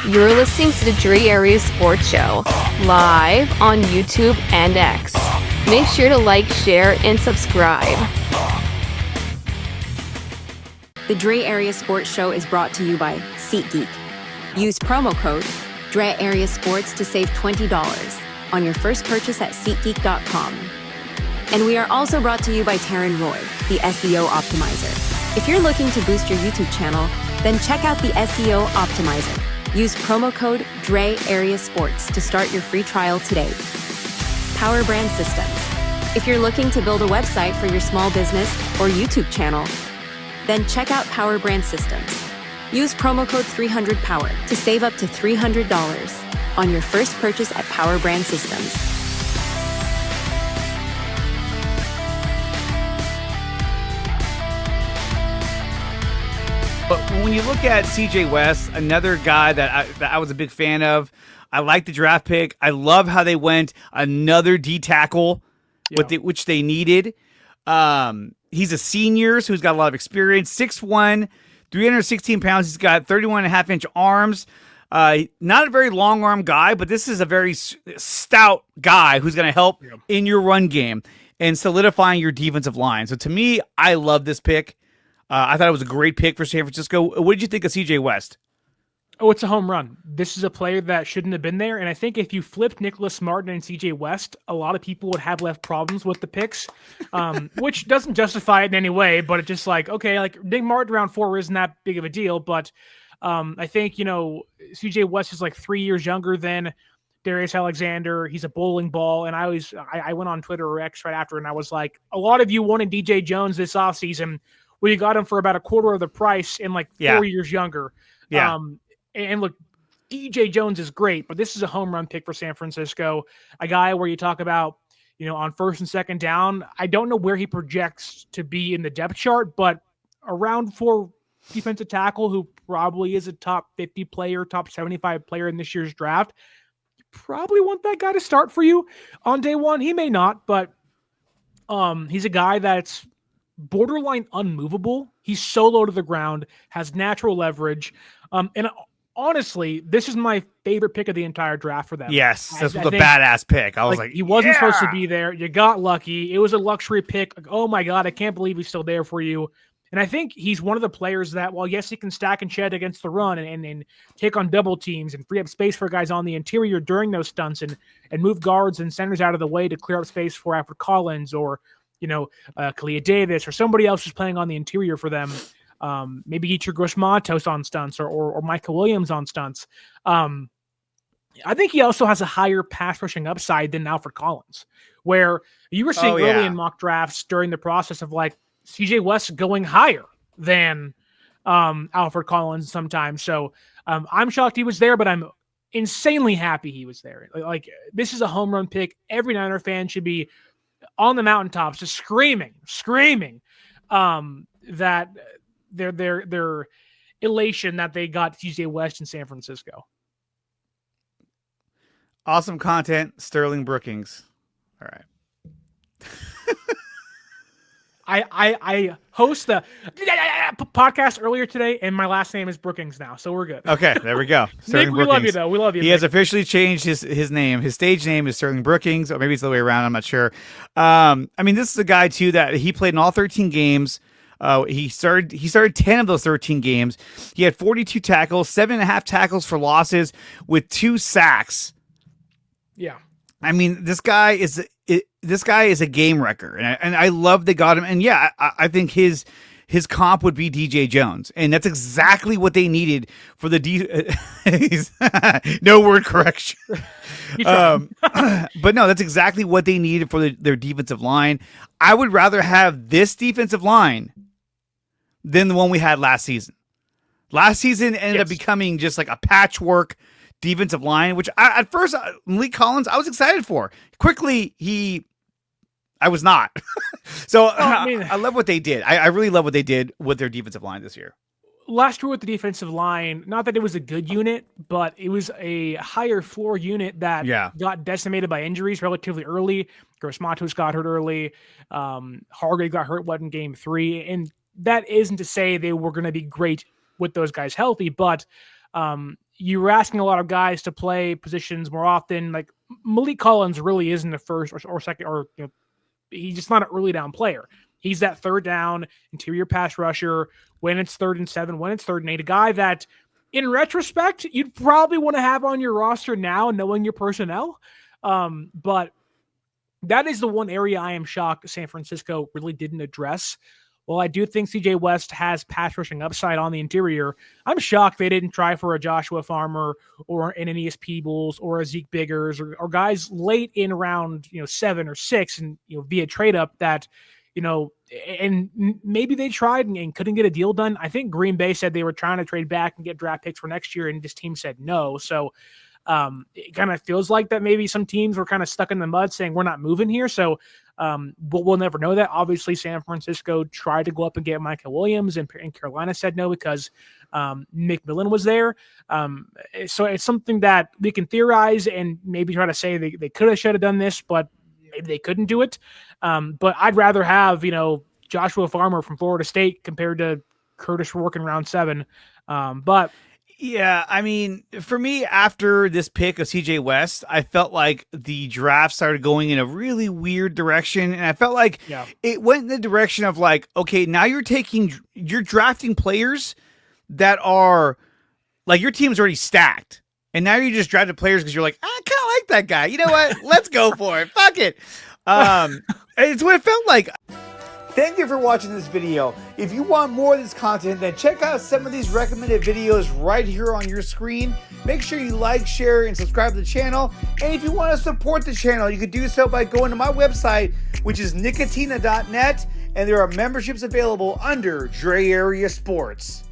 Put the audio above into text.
You're listening to the DreArea Sports Show, live on YouTube and X. Make sure to like, share, and subscribe. The DreArea Sports Show is brought to you by SEATGEEK. Use promo code DreArea Sports to save $20 on your first purchase at SeatGeek.com. And we are also brought to you by Taryn Roy, the SEO Optimizer. If you're looking to boost your YouTube channel, then check out the SEO Optimizer. Use promo code DreArea Sports to start your free trial today. PowerBrandSystems. If you're looking to build a website for your small business or YouTube channel, then check out PowerBrandSystems. Use promo code 300POWER to save up to $300 on your first purchase at PowerBrandSystems. But when you look at CJ West, another guy that I was a big fan of, I like the draft pick. I love how they went another D tackle, which they needed. He's a senior, so he's got a lot of experience. 6'1", 316 pounds. He's got 31.5-inch arms. Not a very long arm guy, but this is a very stout guy who's going to help in your run game and solidifying your defensive line. So to me, I love this pick. I thought it was a great pick for San Francisco. What did you think of CJ West? Oh, it's a home run. This is a player that shouldn't have been there. And I think if you flipped Nicholas Martin and CJ West, a lot of people would have left problems with the picks, which doesn't justify it in any way. But it's just like, okay, like Nick Martin around 4 isn't that big of a deal. But I think, CJ West is like 3 years younger than Darius Alexander. He's a bowling ball. And I went on Twitter or X right after, and I was like, a lot of you wanted DJ Jones this offseason. Well, you got him for about a quarter of the price and like 4 years younger. Yeah. And look, DJ Jones is great, but this is a home run pick for San Francisco. A guy where you talk about, on first and second down, I don't know where he projects to be in the depth chart, but around for defensive tackle who probably is a top 50 player, top 75 player in this year's draft, you probably want that guy to start for you on day one. He may not, but he's a guy that's borderline unmovable. He's so low to the ground, has natural leverage. And honestly, this is my favorite pick of the entire draft for them. Yes, this was a badass pick. I was like, he wasn't supposed to be there. You got lucky. It was a luxury pick. Like, oh my God, I can't believe he's still there for you. And I think he's one of the players that, while yes, he can stack and shed against the run and take on double teams and free up space for guys on the interior during those stunts and move guards and centers out of the way to clear up space for Alfred Collins or Kalia Davis or somebody else who's playing on the interior for them. Maybe Yetur Gross-Matos on stunts or Mykel Williams on stunts. I think he also has a higher pass rushing upside than Alfred Collins, where you were seeing early in mock drafts during the process of like CJ West going higher than Alfred Collins sometimes. So I'm shocked he was there, but I'm insanely happy he was there. Like this is a home run pick. Every Niner fan should be on the mountaintops, just screaming that their elation that they got CJ West in San Francisco. Awesome content, Sterling Brookings. All right. I host the podcast earlier today, and my last name is Brookings now, so we're good. Okay, there we go. Nick, we love you, though. We love you. He has officially changed his name. His stage name is Sterling Brookings, or maybe it's the other way around. I'm not sure. This is a guy, too, that he played in all 13 games. He started 10 of those 13 games. He had 42 tackles, 7.5 tackles for losses with 2 sacks. Yeah. This guy is a game wrecker, and I love they got him. And yeah, I think his comp would be DJ Jones, and that's exactly what they needed for the no word correction. But no, that's exactly what they needed for their defensive line. I would rather have this defensive line than the one we had last season. Last season ended up becoming just like a patchwork defensive line, which at first, Malik Collins, I was excited for. Quickly, I was not. So I love what they did. I really love what they did with their defensive line this year. Last year with the defensive line, not that it was a good unit, but it was a higher floor unit that got decimated by injuries relatively early. Gross-Matos got hurt early. Hargrave got hurt in game 3. And that isn't to say they were going to be great with those guys healthy, but you were asking a lot of guys to play positions more often. Like Malik Collins really isn't the first or second, or he's just not an early down player. He's that third down interior pass rusher when it's 3rd and 7, when it's 3rd and 8, a guy that in retrospect, you'd probably want to have on your roster now, knowing your personnel. But that is the one area I am shocked San Francisco really didn't address. Well, I do think CJ West has pass rushing upside on the interior. I'm shocked they didn't try for a Joshua Farmer or an Aeneas Peebles or a Zeke Biggers or guys late in round 7 or 6 and via trade up that and maybe they tried and couldn't get a deal done. I think Green Bay said they were trying to trade back and get draft picks for next year, and this team said no. So it kind of feels like that maybe some teams were kind of stuck in the mud saying we're not moving here. So but we'll never know that. Obviously, San Francisco tried to go up and get Mykel Williams, and Carolina said no because McMillan was there. So it's something that we can theorize and maybe try to say they could have, should have done this, but maybe they couldn't do it. But I'd rather have, Joshua Farmer from Florida State compared to Curtis Rourke in round 7. But yeah, I mean, for me, after this pick of CJ West, I felt like the draft started going in a really weird direction. And I felt like it went in the direction of like, okay, now you're drafting players that are like, your team's already stacked. And now you just drafted players because you're like, I kind of like that guy. You know what? Let's go for it. Fuck it. It's what it felt like. Thank you for watching this video. If you want more of this content, then check out some of these recommended videos right here on your screen. Make sure you like, share, and subscribe to the channel. And if you want to support the channel, you can do so by going to my website, which is nicotina.net, and there are memberships available under DreArea Sports.